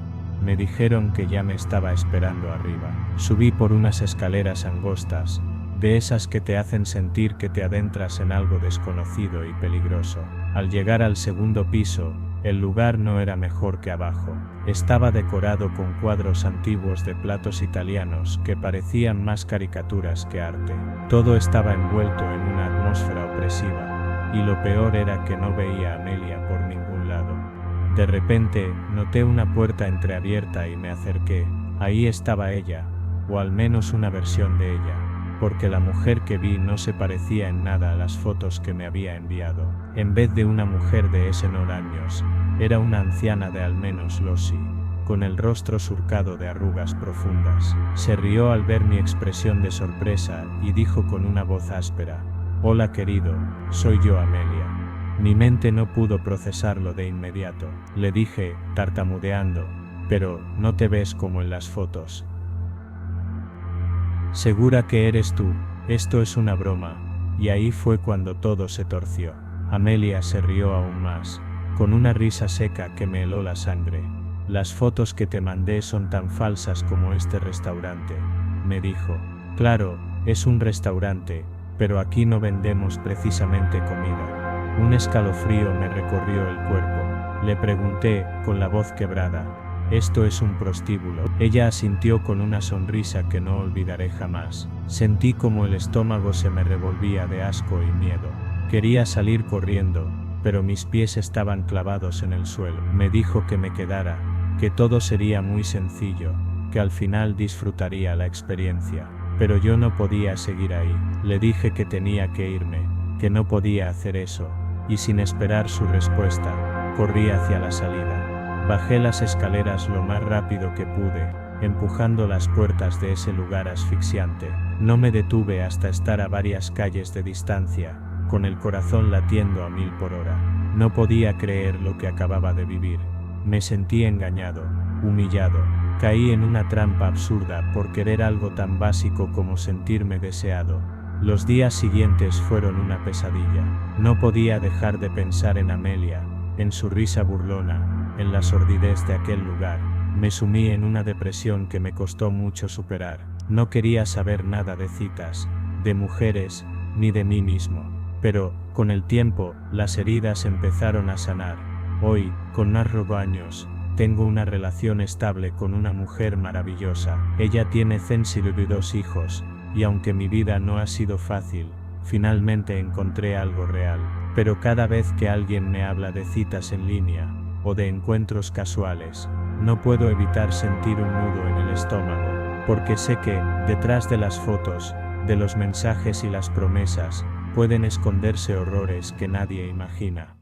Me dijeron que ya me estaba esperando arriba. Subí por unas escaleras angostas, de esas que te hacen sentir que te adentras en algo desconocido y peligroso. Al llegar al segundo piso, el lugar no era mejor que abajo. Estaba decorado con cuadros antiguos de platos italianos que parecían más caricaturas que arte. Todo estaba envuelto en una atmósfera opresiva, y lo peor era que no veía a Amelia por ningún lado. De repente, noté una puerta entreabierta y me acerqué. Ahí estaba ella, o al menos una versión de ella, porque la mujer que vi no se parecía en nada a las fotos que me había enviado. En vez de una mujer de ese años, era una anciana de al menos losi, con el rostro surcado de arrugas profundas. Se rió al ver mi expresión de sorpresa y dijo con una voz áspera: «Hola querido, soy yo Amelia». Mi mente no pudo procesarlo de inmediato. Le dije, tartamudeando: «Pero, no te ves como en las fotos. ¿Segura que eres tú? Esto es una broma». Y ahí fue cuando todo se torció. Amelia se rió aún más, con una risa seca que me heló la sangre. «Las fotos que te mandé son tan falsas como este restaurante», me dijo. «Claro, es un restaurante, pero aquí no vendemos precisamente comida». Un escalofrío me recorrió el cuerpo. Le pregunté, con la voz quebrada: «¿Esto es un prostíbulo?». Ella asintió con una sonrisa que no olvidaré jamás. Sentí como el estómago se me revolvía de asco y miedo. Quería salir corriendo, pero mis pies estaban clavados en el suelo. Me dijo que me quedara, que todo sería muy sencillo, que al final disfrutaría la experiencia. Pero yo no podía seguir ahí. Le dije que tenía que irme, que no podía hacer eso, y sin esperar su respuesta, corrí hacia la salida. Bajé las escaleras lo más rápido que pude, empujando las puertas de ese lugar asfixiante. No me detuve hasta estar a varias calles de distancia, con el corazón latiendo a 1000 por hora. No podía creer lo que acababa de vivir. Me sentí engañado, humillado. Caí en una trampa absurda por querer algo tan básico como sentirme deseado. Los días siguientes fueron una pesadilla. No podía dejar de pensar en Amelia, en su risa burlona, en la sordidez de aquel lugar. Me sumí en una depresión que me costó mucho superar. No quería saber nada de citas, de mujeres, ni de mí mismo. Pero, con el tiempo, las heridas empezaron a sanar. Hoy, con más años, tengo una relación estable con una mujer maravillosa. Ella tiene Censil y 2 hijos, y aunque mi vida no ha sido fácil, finalmente encontré algo real. Pero cada vez que alguien me habla de citas en línea, o de encuentros casuales, no puedo evitar sentir un nudo en el estómago. porque sé que, detrás de las fotos, de los mensajes y las promesas, pueden esconderse horrores que nadie imagina.